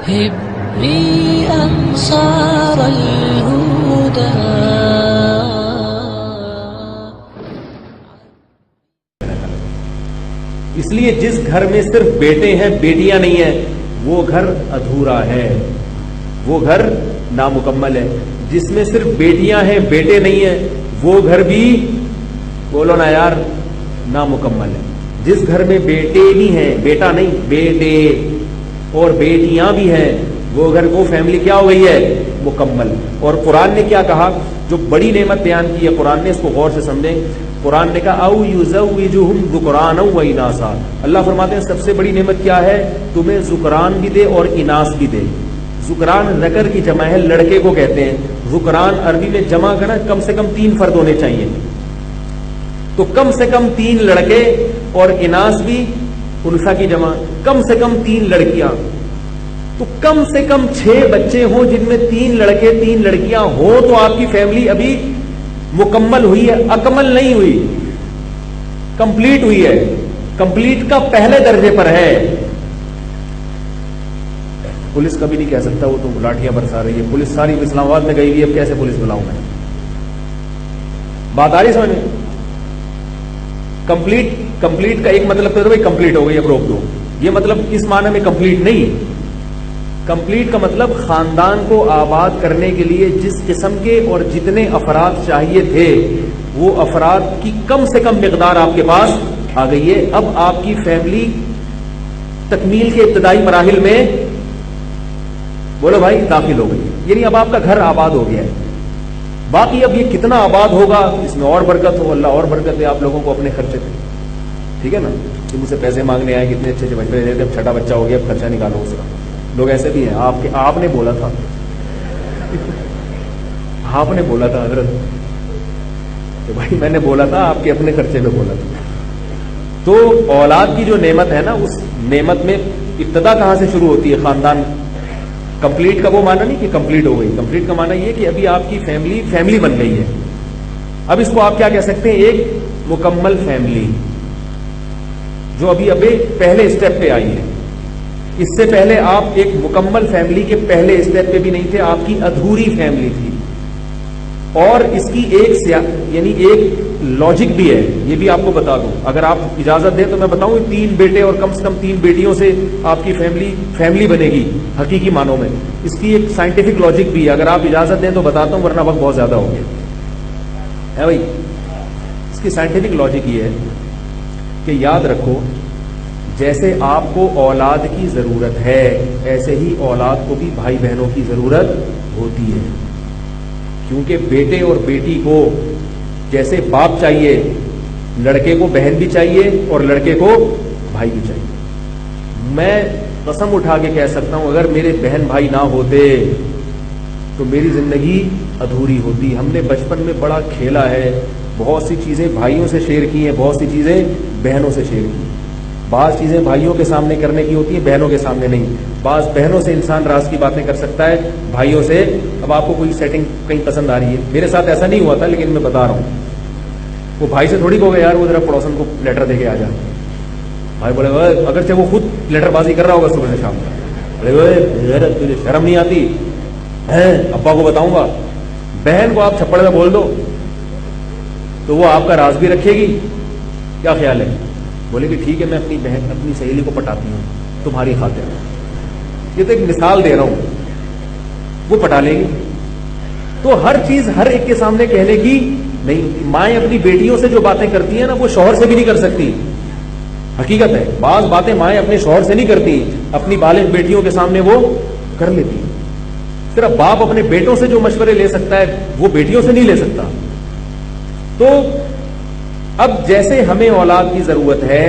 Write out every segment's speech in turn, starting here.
هبني أنصار الهدى. اس لیے جس گھر میں صرف بیٹے ہیں بیٹیاں نہیں ہیں وہ گھر ادھورا ہے، وہ گھر نامکمل ہے. جس میں صرف بیٹیاں ہیں بیٹے نہیں ہیں وہ گھر بھی بولو نا یار نامکمل ہے. جس گھر میں بیٹے بھی ہیں، بیٹا نہیں بیٹے اور بیٹیاں بھی ہیں، وہ گھر کو فیملی کیا ہو گئی ہے؟ مکمل. اور قرآن نے کیا کہا؟ جو بڑی نعمت بیان کی ہے قرآن نے، اس کو غور سے سمجھیں. قرآن نے کہا او یزوجہم ذکرانا و اناسا. اللہ فرماتے ہیں سب سے بڑی نعمت کیا ہے؟ تمہیں ذکران بھی دے اور اناس بھی دے. ذکران ذکر کی جمع ہے، لڑکے کو کہتے ہیں. ذکران عربی میں جمع کرنا کم سے کم 3 فرد ہونے چاہیے، تو کم سے کم 3 لڑکے اور اناس بھی انثى کی جمع، کم سے کم 3 لڑکیاں. تو کم سے کم 6 بچے ہوں جن میں 3 لڑکے 3 لڑکیاں ہوں تو آپ کی فیملی ابھی مکمل ہوئی ہے، اکمل نہیں ہوئی، کمپلیٹ ہوئی ہے. کمپلیٹ کا پہلے درجے پر ہے. پولیس کبھی نہیں کہہ سکتا وہ تو لاٹھیاں برسا رہی ہے، پولیس ساری اسلام آباد میں گئی ہوئی، اب کیسے پولیس بلاؤں میں؟ بات آ رہی سمجھ میں؟ کمپلیٹ کا ایک مطلب تو بھائی کمپلیٹ ہو گئی اب روک دو، یہ مطلب اس معنی میں کمپلیٹ نہیں. کمپلیٹ کا مطلب خاندان کو آباد کرنے کے لیے جس قسم کے اور جتنے افراد چاہیے تھے وہ افراد کی کم سے کم مقدار آپ کے پاس آ گئی ہے. اب آپ کی فیملی تکمیل کے ابتدائی مراحل میں بولو بھائی داخل ہو گئی، یعنی اب آپ کا گھر آباد ہو گیا ہے. باقی اب یہ کتنا آباد ہوگا اس میں اور برکت ہو، اللہ اور برکت دے آپ لوگوں کو اپنے خرچے پہ. ٹھیک ہے نا؟ کہ مجھ سے پیسے مانگنے آئے، کتنے اچھے مشورے دیتے، اب چھٹا بچہ ہو گیا اب خرچہ نکالو اس کا. لوگ ایسے بھی ہیں. آپ نے بولا تھا آپ نے بولا تھا حضرت کہ بھائی میں نے بولا تھا، آپ کے اپنے خرچے پہ بولا تھا. تو اولاد کی جو نعمت ہے نا، اس نعمت میں ابتدا کہاں سے شروع ہوتی ہے؟ خاندان. کمپلیٹ کا وہ معنی نہیں کہ کمپلیٹ ہو گئی، کمپلیٹ کا معنی یہ کہ ابھی آپ کی فیملی بن گئی ہے. اب اس کو آپ کیا کہہ سکتے ہیں؟ ایک مکمل فیملی جو ابھی پہلے اسٹیپ پہ آئی ہے. اس سے پہلے آپ ایک مکمل فیملی کے پہلے اسٹیپ پہ بھی نہیں تھے، آپ کی ادھوری فیملی تھی. اور اس کی ایک لاجک بھی ہے، یہ بھی آپ کو بتا دوں، اگر آپ اجازت دیں تو میں بتاؤں 3 بیٹے اور کم سے کم 3 بیٹیوں سے آپ کی فیملی بنے گی حقیقی معنوں میں. اس کی ایک سائنٹیفک لاجک بھی ہے، اگر آپ اجازت دیں تو بتاتا ہوں ورنہ وقت بہت زیادہ ہو گیا ہے بھائی. اس کی سائنٹیفک لاجک یہ ہے کہ یاد رکھو جیسے آپ کو اولاد کی ضرورت ہے ایسے ہی اولاد کو بھی بھائی بہنوں کی ضرورت ہوتی ہے. کیونکہ بیٹے اور بیٹی کو جیسے باپ چاہیے، لڑکے کو بہن بھی چاہیے اور لڑکے کو بھائی بھی چاہیے. میں قسم اٹھا کے کہہ سکتا ہوں اگر میرے بہن بھائی نہ ہوتے تو میری زندگی ادھوری ہوتی. ہم نے بچپن میں بڑا کھیلا ہے، بہت سی چیزیں بھائیوں سے شیئر کی ہیں، بہت سی چیزیں بہنوں سے شیئر کی. بعض چیزیں بھائیوں کے سامنے کرنے کی ہوتی ہیں، بہنوں کے سامنے نہیں. بعض بہنوں سے انسان راز کی باتیں کر سکتا ہے، بھائیوں سے. اب آپ کو کوئی سیٹنگ کہیں پسند آ رہی ہے، میرے ساتھ ایسا نہیں ہوا تھا لیکن میں بتا رہا ہوں. وہ بھائی سے تھوڑی کہو گے یار وہ ذرا پڑوسن کو لیٹر دے کے آ جا. بھائی بولے اگرچہ وہ خود لیٹر بازی کر رہا ہوگا صبح سے شام تک، تجھے شرم نہیں آتی ہے؟ ابا کو بتاؤں گا. بہن کو آپ چھپڑ میں بول دو تو وہ آپ کا راز بھی رکھے گی. کیا خیال ہے؟ بولے کہ ٹھیک ہے میں اپنی بہن اپنی سہیلی کو پٹاتی ہوں تمہاری خاطر. یہ تو ایک مثال دے رہا ہوں، وہ پٹا لیں گی. تو ہر چیز ہر ایک کے سامنے کہنے کی نہیں. مائیں اپنی بیٹیوں سے جو باتیں کرتی ہیں نا وہ شوہر سے بھی نہیں کر سکتی. حقیقت ہے بعض باتیں مائیں اپنے شوہر سے نہیں کرتی، اپنی بالغ بیٹیوں کے سامنے وہ کر لیتی. صرف باپ اپنے بیٹوں سے جو مشورے لے سکتا ہے وہ بیٹیوں سے نہیں لے سکتا. تو اب جیسے ہمیں اولاد کی ضرورت ہے،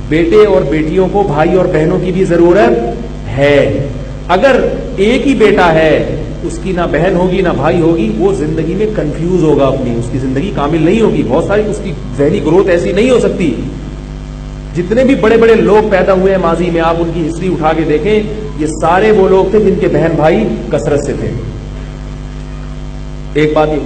بیٹے اور بیٹیوں کو بھائی اور بہنوں کی بھی ضرورت ہے. اگر ایک ہی بیٹا ہے اس کی نہ بہن ہوگی نہ بھائی ہوگی، وہ زندگی میں کنفیوز ہوگا، اپنی اس کی زندگی کامل نہیں ہوگی. بہت ساری اس کی ذہنی گروتھ ایسی نہیں ہو سکتی. جتنے بھی بڑے بڑے لوگ پیدا ہوئے ہیں ماضی میں، آپ ان کی ہسٹری اٹھا کے دیکھیں، یہ سارے وہ لوگ تھے جن کے بہن بھائی کثرت سے تھے. ایک بات یہ